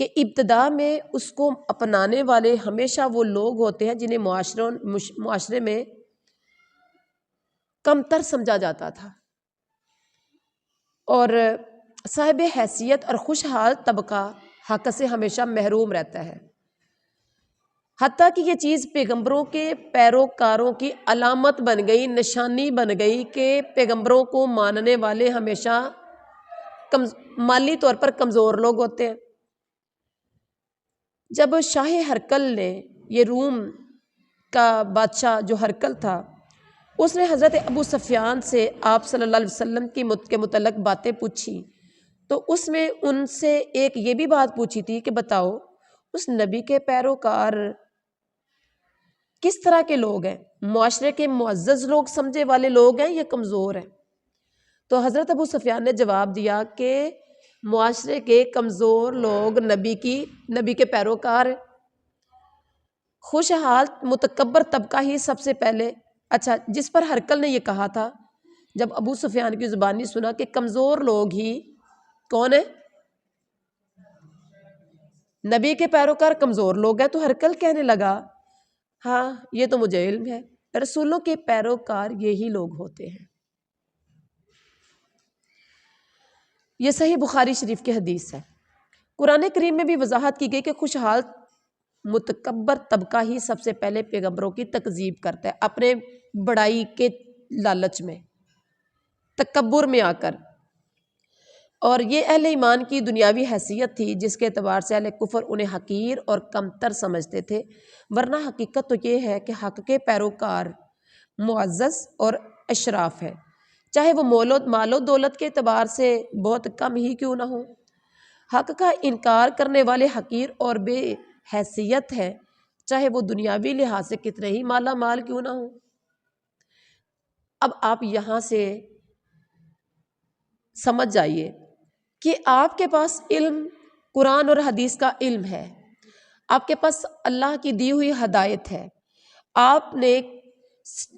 کہ ابتدا میں اس کو اپنانے والے ہمیشہ وہ لوگ ہوتے ہیں جنہیں معاشرے میں کمتر سمجھا جاتا تھا، اور صاحب حیثیت اور خوشحال طبقہ حق سے ہمیشہ محروم رہتا ہے، حتیٰ کہ یہ چیز پیغمبروں کے پیروکاروں کی علامت بن گئی، نشانی بن گئی کہ پیغمبروں کو ماننے والے ہمیشہ مالی طور پر کمزور لوگ ہوتے ہیں۔ جب شاہ ہرقل نے، یہ روم کا بادشاہ جو ہرقل تھا، اس نے حضرت ابو سفیان سے آپ صلی اللہ علیہ وسلم کے متعلق باتیں پوچھی، تو اس میں ان سے ایک یہ بھی بات پوچھی تھی کہ بتاؤ اس نبی کے پیروکار کس طرح کے لوگ ہیں، معاشرے کے معزز لوگ سمجھے والے لوگ ہیں یا کمزور ہیں؟ تو حضرت ابو سفیان نے جواب دیا کہ معاشرے کے کمزور لوگ نبی کے پیروکار ہیں، خوشحال متکبر طبقہ ہی سب سے پہلے۔ اچھا، جس پر ہرقل نے یہ کہا تھا، جب ابو سفیان کی زبانی سنا کہ کمزور لوگ ہی کون ہیں، نبی کے پیروکار کمزور لوگ ہیں، تو ہرقل کہنے لگا ہاں یہ تو مجھے علم ہے، رسولوں کے پیروکار یہی لوگ ہوتے ہیں۔ یہ صحیح بخاری شریف کی حدیث ہے۔ قرآن کریم میں بھی وضاحت کی گئی کہ خوشحال متکبر طبقہ ہی سب سے پہلے پیغمبروں کی تکذیب کرتا ہے، اپنے بڑائی کے لالچ میں، تکبر میں آ کر، اور یہ اہل ایمان کی دنیاوی حیثیت تھی جس کے اعتبار سے اہل کفر انہیں حقیر اور کمتر سمجھتے تھے، ورنہ حقیقت تو یہ ہے کہ حق کے پیروکار معزز اور اشراف ہے، چاہے وہ مال و دولت کے اعتبار سے بہت کم ہی کیوں نہ ہو۔ حق کا انکار کرنے والے حقیر اور بے حیثیت ہے، چاہے وہ دنیاوی لحاظ سے کتنے ہی مالا مال کیوں نہ ہو۔ اب آپ یہاں سے سمجھ جائیے کہ آپ کے پاس علم قرآن اور حدیث کا علم ہے، آپ کے پاس اللہ کی دی ہوئی ہدایت ہے، آپ نے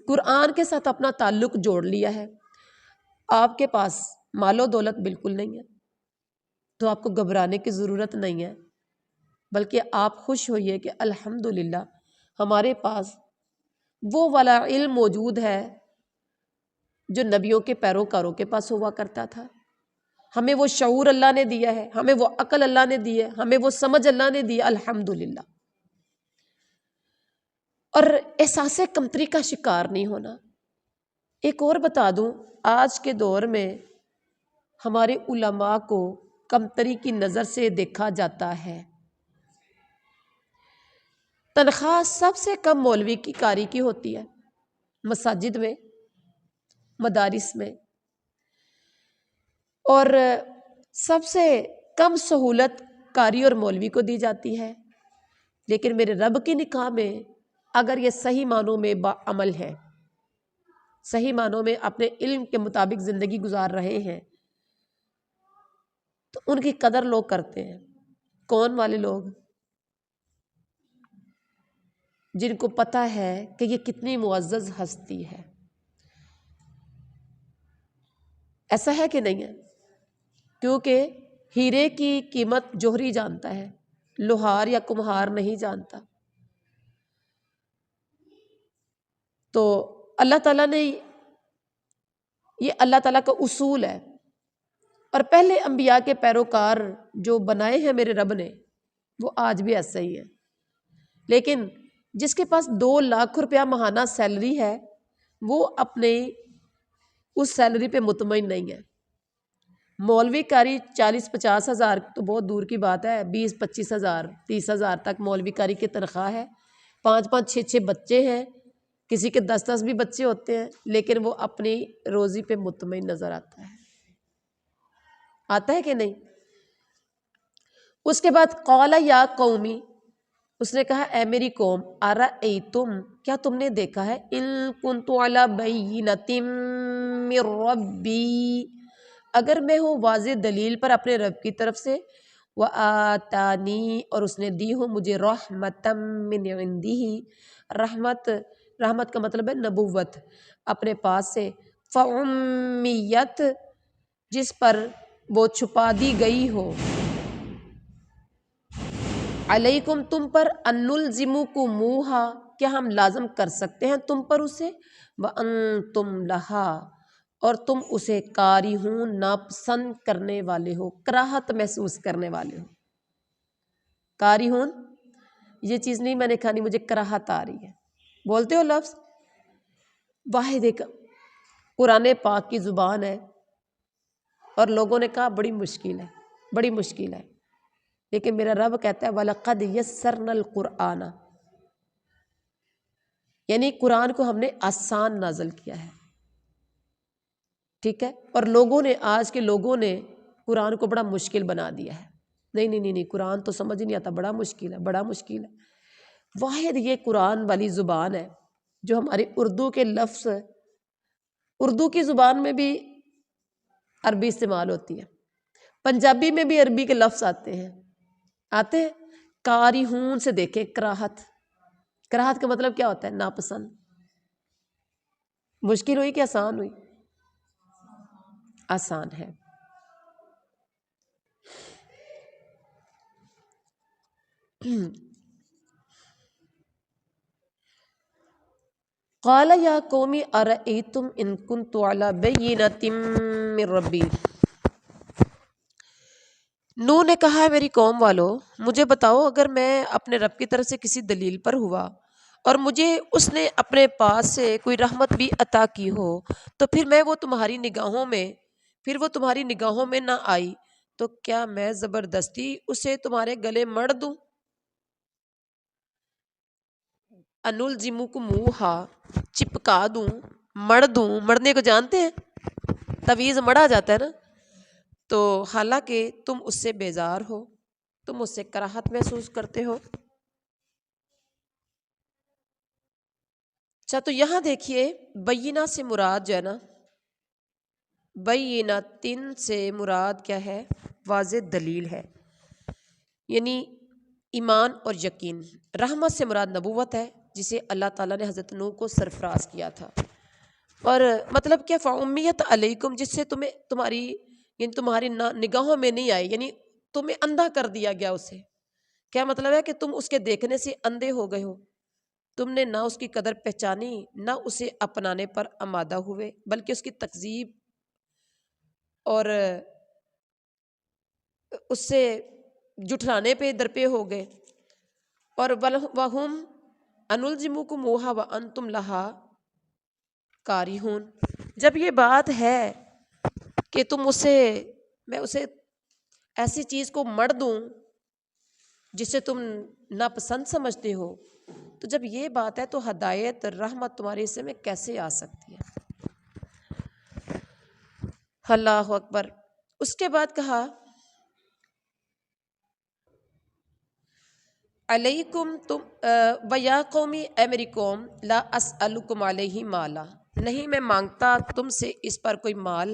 قرآن کے ساتھ اپنا تعلق جوڑ لیا ہے، آپ کے پاس مال و دولت بالکل نہیں ہے، تو آپ کو گھبرانے کی ضرورت نہیں ہے، بلکہ آپ خوش ہوئیے کہ الحمدللہ ہمارے پاس وہ والا علم موجود ہے جو نبیوں کے پیروکاروں کے پاس ہوا کرتا تھا۔ ہمیں وہ شعور اللہ نے دیا ہے، ہمیں وہ عقل اللہ نے دی ہے، ہمیں وہ سمجھ اللہ نے دی ہے، الحمدللہ۔ اور احساس کمتری کا شکار نہیں ہونا۔ ایک اور بتا دوں، آج کے دور میں ہمارے علماء کو کمتری کی نظر سے دیکھا جاتا ہے۔ تنخواہ سب سے کم مولوی کی قاری کی ہوتی ہے، مساجد میں، مدارس میں، اور سب سے کم سہولت قاری اور مولوی کو دی جاتی ہے، لیکن میرے رب کی نگاہ میں اگر یہ صحیح معنوں میں باعمل ہے، صحیح معنوں میں اپنے علم کے مطابق زندگی گزار رہے ہیں، تو ان کی قدر لوگ کرتے ہیں۔ کون والے لوگ؟ جن کو پتہ ہے کہ یہ کتنی معزز ہستی ہے۔ ایسا ہے کہ نہیں ہے؟ کیونکہ ہیرے کی قیمت جوہری جانتا ہے، لوہار یا کمہار نہیں جانتا۔ تو اللہ تعالیٰ نے یہ اللہ تعالیٰ کا اصول ہے، اور پہلے انبیاء کے پیروکار جو بنائے ہیں میرے رب نے، وہ آج بھی ایسا ہی ہے۔ لیکن جس کے پاس 2 لاکھ روپیہ ماہانہ سیلری ہے، وہ اپنے اس سیلری پہ مطمئن نہیں ہے۔ مولوی قاری 40-50 ہزار تو بہت دور کی بات ہے، 20-25 ہزار 30 ہزار تک مولوی قاری کی تنخواہ ہے، 5-5 6-6 بچے ہیں، کسی کے 10-10 بھی بچے ہوتے ہیں، لیکن وہ اپنی روزی پہ مطمئن نظر آتا ہے کہ نہیں؟ اس کے بعد قال یا قومی، اس نے کہا اے میری قوم، ارأیتم، کیا تم نے دیکھا ہے، ان کنت علی بینۃ من ربی، اگر میں ہوں واضح دلیل پر اپنے رب کی طرف سے، وآتانی، اور اس نے دی ہو مجھے رحمتا من عندہ، رحمت کا مطلب ہے نبوت، اپنے پاس سے، فعمیت، جس پر وہ چھپا دی گئی ہو، علیکم تم پر، انلزمکموہا کیا ہم لازم کر سکتے ہیں تم پر اسے، وانتم لہا اور تم اسے کارہون ناپسند کرنے والے ہو، کراہت محسوس کرنے والے ہو۔ کارہون یہ چیز نہیں میں نے کھانی، مجھے کراہت آ رہی ہے، بولتے ہو لفظ۔ واحد ایک قرآن پاک کی زبان ہے اور لوگوں نے کہا بڑی مشکل ہے، بڑی مشکل ہے، لیکن میرا رب کہتا ہے وَلَقَدْ يَسَّرْنَا الْقُرْآنَ، یعنی قرآن کو ہم نے آسان نازل کیا ہے، ٹھیک ہے۔ اور لوگوں نے، آج کے لوگوں نے قرآن کو بڑا مشکل بنا دیا ہے، نہیں نہیں نہیں نہیں، قرآن تو سمجھ نہیں آتا، بڑا مشکل ہے، بڑا مشکل ہے۔ واحد یہ قرآن والی زبان ہے جو ہماری اردو کے لفظ، اردو کی زبان میں بھی عربی استعمال ہوتی ہے، پنجابی میں بھی عربی کے لفظ آتے ہیں، آتے ہیں۔ کارہون سے دیکھیں، کراہت، کراہت کا مطلب کیا ہوتا ہے؟ ناپسند۔ مشکل ہوئی کہ آسان ہوئی؟ آسان ہے۔ قال یا قوم ارأیتم ان کنت علی بینۃ من ربی، نوح نے کہا ہے میری قوم والو مجھے بتاؤ، اگر میں اپنے رب کی طرف سے کسی دلیل پر ہوا اور مجھے اس نے اپنے پاس سے کوئی رحمت بھی عطا کی ہو، تو پھر وہ تمہاری نگاہوں میں نہ آئی، تو کیا میں زبردستی اسے تمہارے گلے مڑ دوں؟ انلزمکموہا چپکا دوں، مڑ دوں، مڑنے کو جانتے ہیں؟ تویز مڑا جاتا ہے نا، تو حالانکہ تم اس سے بیزار ہو، تم اس سے کراہت محسوس کرتے ہو۔ اچھا، تو یہاں دیکھیے بینہ سے مراد جو ہے نا، بینۃ سے مراد کیا ہے؟ واضح دلیل ہے، یعنی ایمان اور یقین۔ رحمت سے مراد نبوت ہے جسے اللہ تعالیٰ نے حضرت نوح کو سرفراز کیا تھا، اور مطلب کیا فامیت علیکم، جس سے تمہاری نگاہوں میں نہیں آئی، یعنی تمہیں اندھا کر دیا گیا اسے۔ کیا مطلب ہے کہ تم اس کے دیکھنے سے اندھے ہو گئے ہو، تم نے نہ اس کی قدر پہچانی، نہ اسے اپنانے پر آمادہ ہوئے، بلکہ اس کی تکذیب اور اس سے جھٹلانے پہ درپے ہو گئے۔ اور وَهُمْ أَنُلْزِمُكُمُوهَا وَأَنْتُمْ لَهَا كَارِهُونَ، جب یہ بات ہے کہ میں اسے ایسی چیز کو مڑ دوں جسے تم ناپسند سمجھتے ہو، تو جب یہ بات ہے تو ہدایت، رحمت تمہارے حصے میں کیسے آ سکتی ہے؟ اللہ اکبر۔ اس کے بعد کہا علیکم تم ویا قومی، اے میری قوم، لا اسألکم علیہ مالا، نہیں میں مانگتا تم سے اس پر کوئی مال،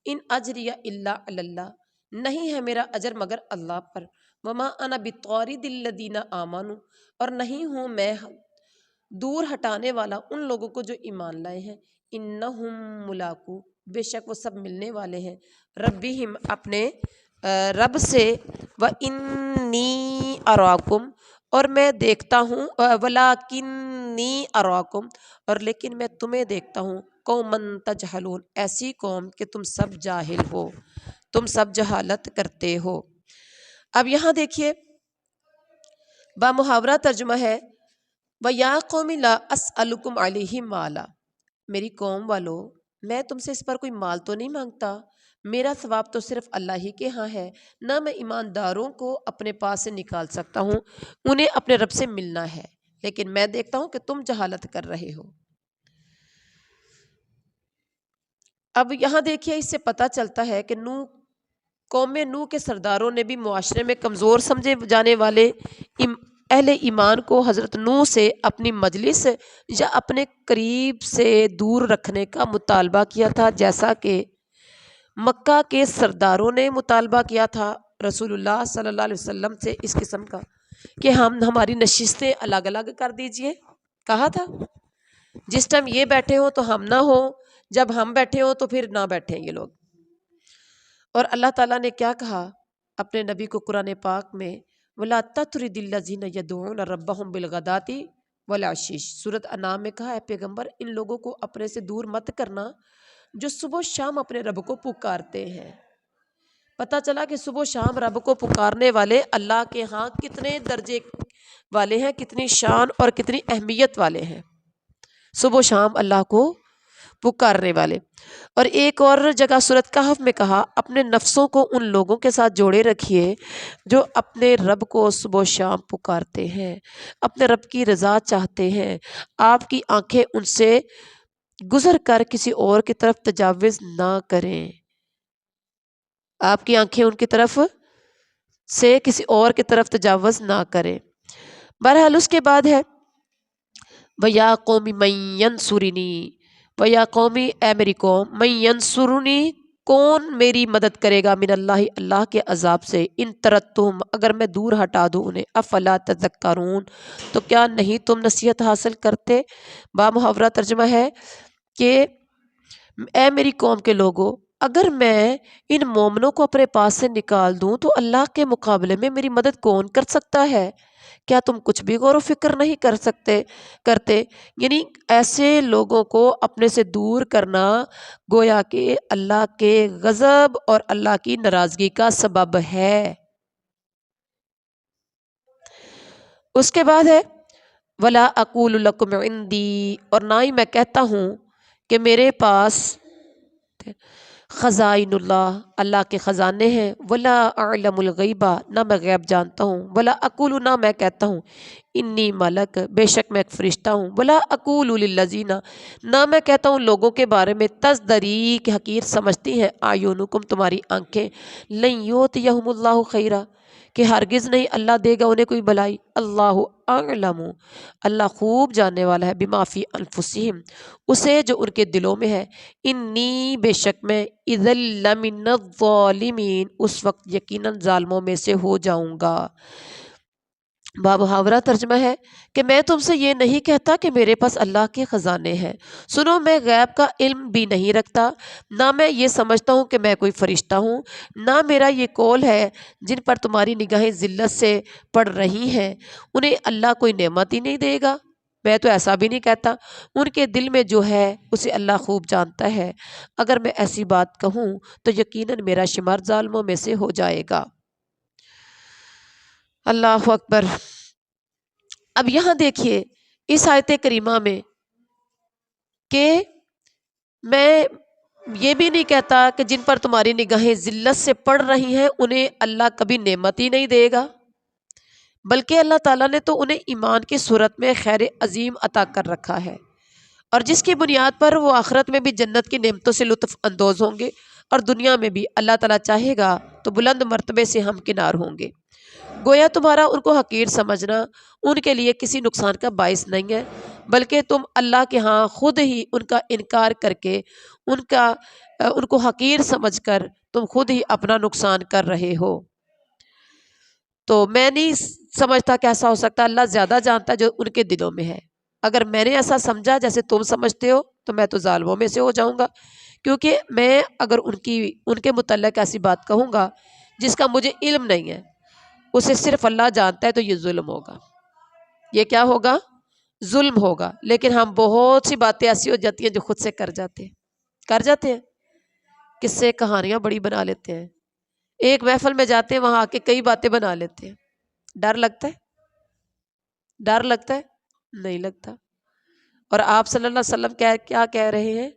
ان اجریہ الا علی اللہ، نہیں ہے میرا اجر مگر اللہ پر، وما انا بطارد الذین آمنوا، اور نہیں ہوں میں دور ہٹانے والا ان لوگوں کو جو ایمان لائے ہیں، انہم ملاقو، بے شک وہ سب ملنے والے ہیں، ربہم اپنے رب سے، وانی اراکم، اور میں دیکھتا ہوں، ولیکنی اراکم، اور لیکن میں تمہیں دیکھتا ہوں، قومن تجہلون، ایسی قوم کہ تم سب جاہل ہو، تم سب جہالت کرتے ہو۔ اب یہاں دیکھیے بامحاورہ ترجمہ ہے وَيَا قَوْمِ لَا أَسْأَلُكُمْ عَلَيْهِ مَالًا، میری قوم والو میں تم سے اس پر کوئی مال تو نہیں مانگتا، میرا ثواب تو صرف اللہ ہی کے ہاں ہے، نہ میں ایمانداروں کو اپنے پاس سے نکال سکتا ہوں، انہیں اپنے رب سے ملنا ہے، لیکن میں دیکھتا ہوں کہ تم جہالت کر رہے ہو۔ اب یہاں دیکھیے اس سے پتہ چلتا ہے کہ قوم نوح کے سرداروں نے بھی معاشرے میں کمزور سمجھے جانے والے اہل ایمان کو حضرت نوح سے اپنی مجلس یا اپنے قریب سے دور رکھنے کا مطالبہ کیا تھا، جیسا کہ مکہ کے سرداروں نے مطالبہ کیا تھا رسول اللہ صلی اللہ علیہ وسلم سے اس قسم کا کہ ہماری نشستیں الگ الگ کر دیجئے، کہا تھا جس ٹائم یہ بیٹھے ہوں تو ہم نہ ہوں، جب ہم بیٹھے ہوں تو پھر نہ بیٹھیں یہ لوگ۔ اور اللہ تعالیٰ نے کیا کہا اپنے نبی کو قرآن پاک میں، وَلَا تَطْرِدِ الَّذِينَ يَدْعُونَ رَبَّهُمْ بِالْغَدَاةِ وَالْعَشِيِّ۔ سورۃ انعام میں کہا ہے پیغمبر ان لوگوں کو اپنے سے دور مت کرنا جو صبح و شام اپنے رب کو پکارتے ہیں۔ پتہ چلا کہ صبح و شام رب کو پکارنے والے اللہ کے ہاں کتنے درجے والے ہیں، کتنی شان اور کتنی اہمیت والے ہیں، صبح و شام اللہ کو پکارنے والے۔ اور ایک اور جگہ سورۃ کہف میں کہا اپنے نفسوں کو ان لوگوں کے ساتھ جوڑے رکھیے جو اپنے رب کو صبح و شام پکارتے ہیں، اپنے رب کی رضا چاہتے ہیں۔ آپ کی آنکھیں ان سے گزر کر کسی اور کی طرف تجاوز نہ کریں، آپ کی آنکھیں ان کی طرف سے کسی اور کی طرف تجاوز نہ کریں۔ بہرحال اس کے بعد ہے وَيَا قَوْمِ مَن يَنصُرُنِي، وَيَا قَوْمِ اے میری قوم، مَن يَنصُرُنِي کون میری مدد کرے گا، من اللہ اللہ کے عذاب سے، ان طردتہم اگر میں دور ہٹا دوں انہیں، افلا تذکرون تو کیا نہیں تم نصیحت حاصل کرتے۔ بامحاورہ ترجمہ ہے کہ اے میری قوم کے لوگوں، اگر میں ان مومنوں کو اپنے پاس سے نکال دوں تو اللہ کے مقابلے میں میری مدد کون کر سکتا ہے؟ کیا تم کچھ بھی غور و فکر نہیں کرتے؟ یعنی ایسے لوگوں کو اپنے سے دور کرنا گویا کہ اللہ کے غضب اور اللہ کی ناراضگی کا سبب ہے۔ اس کے بعد ہے وَلَا أَقُولُ لَكُمْ عِنْدِي، اور نہ ہی میں کہتا ہوں کہ میرے پاس خزائن اللہ اللہ کے خزانے ہیں، ولا اعلم الغیبہ نہ میں غیب جانتا ہوں، ولا اقول نہ میں کہتا ہوں انی ملک بے شک میں ایک فرشتہ ہوں، ولا اقول للذین نہ میں کہتا ہوں لوگوں کے بارے میں تزدری کہ حقیر سمجھتی ہیں اعینکم تمہاری آنکھیں، لن یؤتیہم اللہ خیرا کہ ہرگز نہیں اللہ دے گا انہیں کوئی بھلائی، اللہ اعلم اللہ خوب جاننے والا ہے بما فی انفسہم اسے جو ان کے دلوں میں ہے، انی بے شک میں اذا لمن الظالمین اس وقت یقیناً ظالموں میں سے ہو جاؤں گا۔ بامحاورہ ترجمہ ہے کہ میں تم سے یہ نہیں کہتا کہ میرے پاس اللہ کے خزانے ہیں، سنو میں غیب کا علم بھی نہیں رکھتا، نہ میں یہ سمجھتا ہوں کہ میں کوئی فرشتہ ہوں، نہ میرا یہ قول ہے جن پر تمہاری نگاہیں ذلت سے پڑ رہی ہیں انہیں اللہ کوئی نعمت ہی نہیں دے گا، میں تو ایسا بھی نہیں کہتا، ان کے دل میں جو ہے اسے اللہ خوب جانتا ہے، اگر میں ایسی بات کہوں تو یقیناً میرا شمار ظالموں میں سے ہو جائے گا۔ اللہ اکبر۔ اب یہاں دیکھیے اس آیت کریمہ میں کہ میں یہ بھی نہیں کہتا کہ جن پر تمہاری نگاہیں ذلت سے پڑ رہی ہیں انہیں اللہ کبھی نعمت ہی نہیں دے گا، بلکہ اللہ تعالیٰ نے تو انہیں ایمان کی صورت میں خیر عظیم عطا کر رکھا ہے، اور جس کی بنیاد پر وہ آخرت میں بھی جنت کی نعمتوں سے لطف اندوز ہوں گے، اور دنیا میں بھی اللہ تعالیٰ چاہے گا تو بلند مرتبے سے ہمکنار ہوں گے۔ گویا تمہارا ان کو حقیر سمجھنا ان کے لیے کسی نقصان کا باعث نہیں ہے، بلکہ تم اللہ کے ہاں خود ہی ان کا انکار کر کے ان کو حقیر سمجھ کر تم خود ہی اپنا نقصان کر رہے ہو۔ تو میں نہیں سمجھتا کہ ایسا ہو سکتا، اللہ زیادہ جانتا ہے جو ان کے دلوں میں ہے، اگر میں نے ایسا سمجھا جیسے تم سمجھتے ہو تو میں تو ظالموں میں سے ہو جاؤں گا، کیونکہ میں اگر ان کے متعلق ایسی بات کہوں گا جس کا مجھے علم نہیں ہے، اسے صرف اللہ جانتا ہے، تو یہ ظلم ہوگا، یہ کیا ہوگا؟ ظلم ہوگا۔ لیکن ہم بہت سی باتیں ایسی ہو جاتی ہیں جو خود سے کر جاتے ہیں، قصے کہانیاں بڑی بنا لیتے ہیں، ایک محفل میں جاتے ہیں وہاں آ کے کئی باتیں بنا لیتے ہیں، ڈر لگتا ہے نہیں لگتا۔ اور آپ صلی اللہ علیہ وسلم کیا کہہ رہے ہیں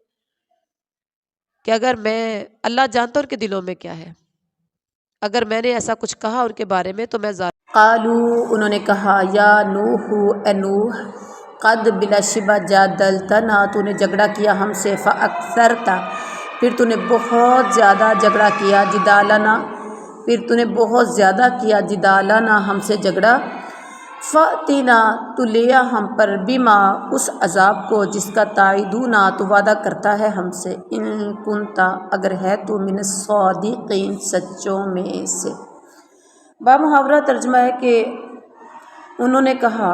کہ اگر میں اللہ جانتا ہوں ان کے دلوں میں کیا ہے، اگر میں نے ایسا کچھ کہا ان کے بارے میں تو میں قالو انہوں نے کہا یا نوح اے نوح قد بلا شبہ جادلتنا تو نے جھگڑا کیا ہم سے، فاکثرتا پھر تو نے بہت زیادہ جھگڑا کیا، جدالنا پھر تو نے بہت زیادہ کیا، جدالنا ہم سے جھگڑا، فأتنا تو لیا ہم پر بما اس عذاب کو جس کا تعیدونا تو وعدہ کرتا ہے ہم سے، ان کنتا اگر ہے تو من الصادقین سچوں میں سے۔ بامحاورہ ترجمہ ہے کہ انہوں نے کہا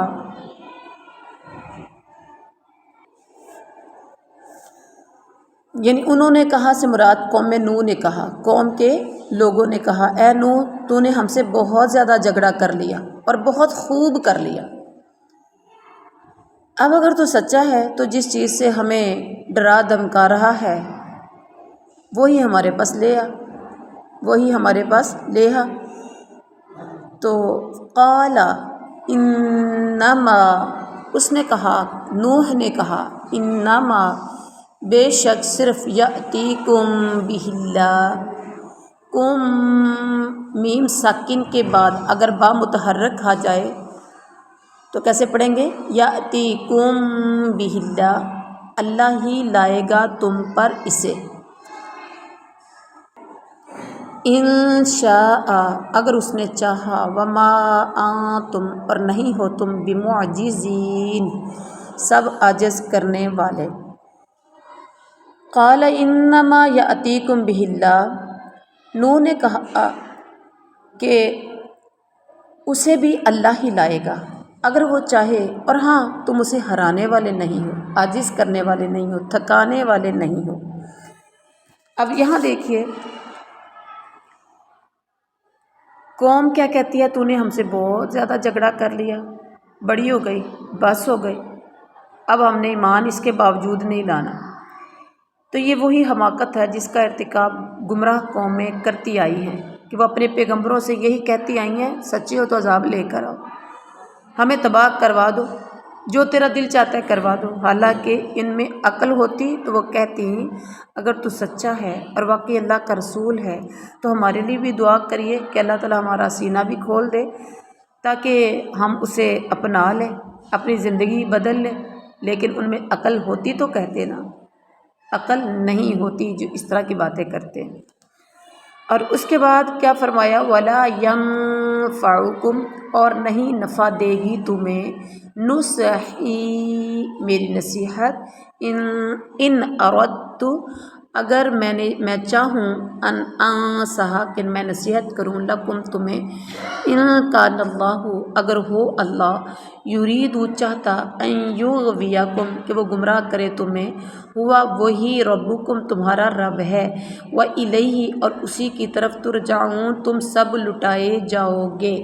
یعنی انہوں نے کہا سے مراد قوم نوح نے کہا، قوم کے لوگوں نے کہا اے نوح تو نے ہم سے بہت زیادہ جھگڑا کر لیا اور بہت خوب کر لیا۔ اب اگر تو سچا ہے تو جس چیز سے ہمیں ڈرا دھمکا رہا ہے وہی ہمارے پاس لے آ، وہی ہمارے پاس لے آ۔ تو قال انما، اس نے کہا، نوح نے کہا، انما بے شک صرف یاتیکم بہ اللہ، کم میم ساکن کے بعد اگر با متحرک آ جائے تو کیسے پڑھیں گے؟ یاتیکم بہ اللہ، اللہ ہی لائے گا تم پر اسے۔ انشاء اگر اس نے چاہا، وما انتم اور نہیں ہو تم بمعجزین سب عاجز کرنے والے۔ قال انما یاتیکم بہ اللہ، نوح نے کہا کہ اسے بھی اللہ ہی لائے گا اگر وہ چاہے، اور ہاں تم اسے ہرانے والے نہیں ہو، عاجز کرنے والے نہیں ہو، تھکانے والے نہیں ہو۔ اب یہاں دیکھیے قوم کیا کہتی ہے، تو نے ہم سے بہت زیادہ جھگڑا کر لیا، بڑی ہو گئی، بس ہو گئی، اب ہم نے ایمان اس کے باوجود نہیں لانا۔ تو یہ وہی حماقت ہے جس کا ارتکاب گمراہ قومیں کرتی آئی ہیں کہ وہ اپنے پیغمبروں سے یہی کہتی آئی ہیں سچے ہو تو عذاب لے کر آؤ، ہمیں تباہ کروا دو، جو تیرا دل چاہتا ہے کروا دو۔ حالانکہ ان میں عقل ہوتی تو وہ کہتی اگر تو سچا ہے اور واقعی اللہ کا رسول ہے تو ہمارے لیے بھی دعا کریے کہ اللہ تعالیٰ ہمارا سینہ بھی کھول دے تاکہ ہم اسے اپنا لیں، اپنی زندگی بدل لیں۔ لیکن ان میں عقل ہوتی تو کہتے نا، عقل نہیں ہوتی جو اس طرح کی باتیں کرتے ہیں۔ اور اس کے بعد کیا فرمایا؟ وَلَا يَنفَعُكُمْ اور نہیں نفع دے گی تمہیں نصحی میری نصیحت، ان اردت اگر میں چاہوں ان انصح کہ میں نصیحت کروں لکم تمہیں، ان کان اللہ اگر ہو اللہ یرید چاہتا ان یغویکم کہ وہ گمراہ کرے تمہیں، ہوا وہی ربکم تمہارا رب ہے، وَإِلَيْهِ اور اسی کی طرف ترجعون تم سب لٹائے جاؤ گے۔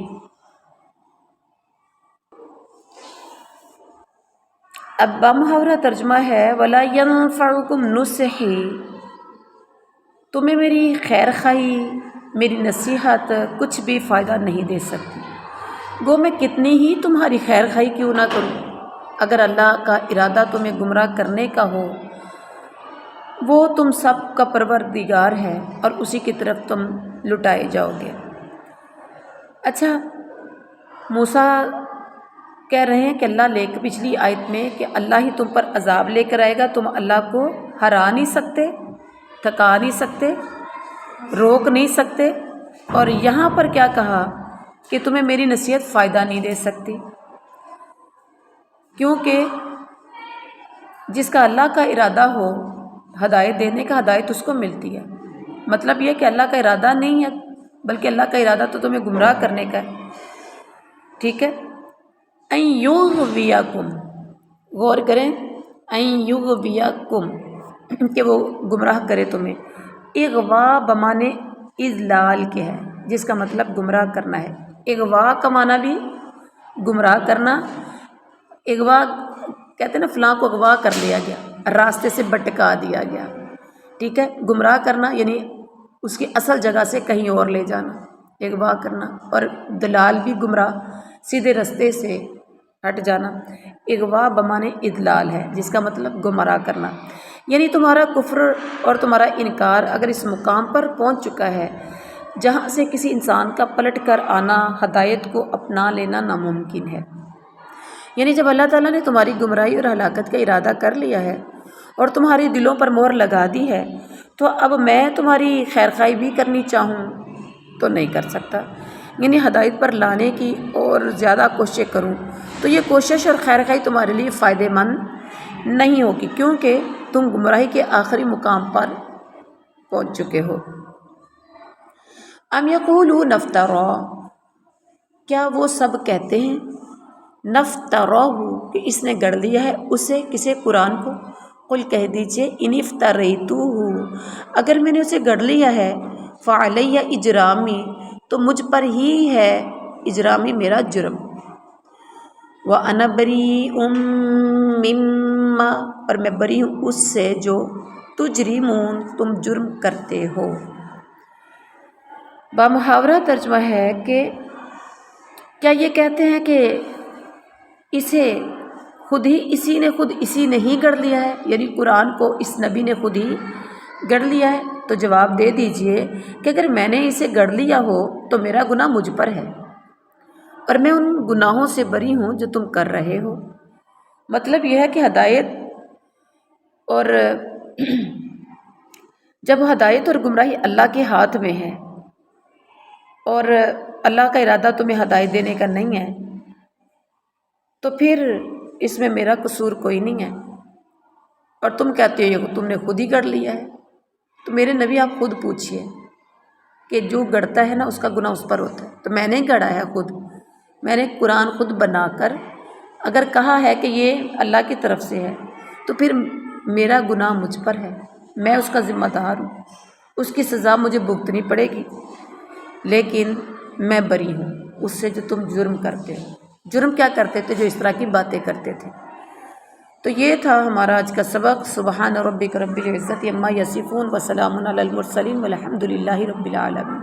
اب بامحاورہ ترجمہ ہے وَلَا يَنفَعُكُمْ نُصْحِي تمہیں میری خیر خواہی، میری نصیحت کچھ بھی فائدہ نہیں دے سکتی، گو میں کتنی ہی تمہاری خیر خواہی کیوں نہ کروں، اگر اللہ کا ارادہ تمہیں گمراہ کرنے کا ہو، وہ تم سب کا پروردگار ہے اور اسی کی طرف تم لٹائے جاؤ گے۔ اچھا موسیٰ کہہ رہے ہیں کہ اللہ لے کے پچھلی آیت میں کہ اللہ ہی تم پر عذاب لے کر آئے گا، تم اللہ کو ہرا نہیں سکتے، تھکا نہیں سکتے، روک نہیں سکتے، اور یہاں پر کیا کہا کہ تمہیں میری نصیحت فائدہ نہیں دے سکتی، کیونکہ جس کا اللہ کا ارادہ ہو ہدایت دینے کا، ہدایت اس کو ملتی ہے۔ مطلب یہ کہ اللہ کا ارادہ نہیں ہے بلکہ اللہ کا ارادہ تو تمہیں گمراہ کرنے کا ہے، ٹھیک ہے۔ ان یغویکم، غور کریں، ان یغویکم کہ وہ گمراہ کرے تمہیں، اغوا بمانے اضلال کے ہے جس کا مطلب گمراہ کرنا ہے۔ اغوا کا معنی بھی گمراہ کرنا، اغوا کہتے ہیں نا فلاں کو اغوا کر لیا گیا، راستے سے بھٹکا دیا گیا، ٹھیک ہے۔ گمراہ کرنا یعنی اس کی اصل جگہ سے کہیں اور لے جانا، اغوا کرنا، اور دلال بھی گمراہ، سیدھے راستے سے ہٹ جانا۔ اغوا بمانے اضلال ہے جس کا مطلب گمراہ کرنا، یعنی تمہارا کفر اور تمہارا انکار اگر اس مقام پر پہنچ چکا ہے جہاں سے کسی انسان کا پلٹ کر آنا، ہدایت کو اپنا لینا ناممکن ہے، یعنی جب اللہ تعالیٰ نے تمہاری گمراہی اور ہلاکت کا ارادہ کر لیا ہے اور تمہاری دلوں پر مہر لگا دی ہے، تو اب میں تمہاری خیر خواہی بھی کرنی چاہوں تو نہیں کر سکتا، یعنی ہدایت پر لانے کی اور زیادہ کوششیں کروں تو یہ کوشش اور خیر خواہی تمہارے لیے فائدہ مند نہیں ہوگی، کیونکہ تم گمراہی کے آخری مقام پر پہنچ چکے ہو۔ ام یقولون افترا، کیا وہ سب کہتے ہیں نفتراہ کہ اس نے گڑھ لیا ہے اسے، کسے؟ قرآن کو، قل کہہ دیجئے ان افتریتہ، اگر میں نے اسے گڑھ لیا ہے، فعلیہ اجرامی، تو مجھ پر ہی ہے اجرامی میرا جرم، وَأَنَا بَرِيءٌ مِّمَّا، اور میں بری ہوں اس سے جو تجرمون، تم جرم کرتے ہو۔ بامحاورہ ترجمہ ہے کہ کیا یہ کہتے ہیں کہ اسے خود اسی نے ہی گڑھ لیا ہے، یعنی قرآن کو اس نبی نے خود ہی گڑھ لیا ہے؟ تو جواب دے دیجئے کہ اگر میں نے اسے گڑھ لیا ہو تو میرا گناہ مجھ پر ہے، اور میں ان گناہوں سے بری ہوں جو تم کر رہے ہو۔ مطلب یہ ہے کہ ہدایت اور جب ہدایت اور گمراہی اللہ کے ہاتھ میں ہے اور اللہ کا ارادہ تمہیں ہدایت دینے کا نہیں ہے، تو پھر اس میں میرا قصور کوئی نہیں ہے، اور تم کہتے ہو تم نے خود ہی گڑھ لیا ہے۔ تو میرے نبی آپ خود پوچھئے کہ جو گڑھتا ہے نا اس کا گناہ اس پر ہوتا ہے، تو میں نے گڑھا ہے خود، میں نے قرآن خود بنا کر اگر کہا ہے کہ یہ اللہ کی طرف سے ہے تو پھر میرا گناہ مجھ پر ہے، میں اس کا ذمہ دار ہوں، اس کی سزا مجھے بھگتنی پڑے گی، لیکن میں بری ہوں اس سے جو تم جرم کرتے ہو۔ جرم کیا کرتے تھے؟ جو اس طرح کی باتیں کرتے تھے۔ تو یہ تھا ہمارا آج کا سبق۔ سبحان ربک رب العزت عما یصفون وسلام علی المرسلین والحمد للہ رب العالمین۔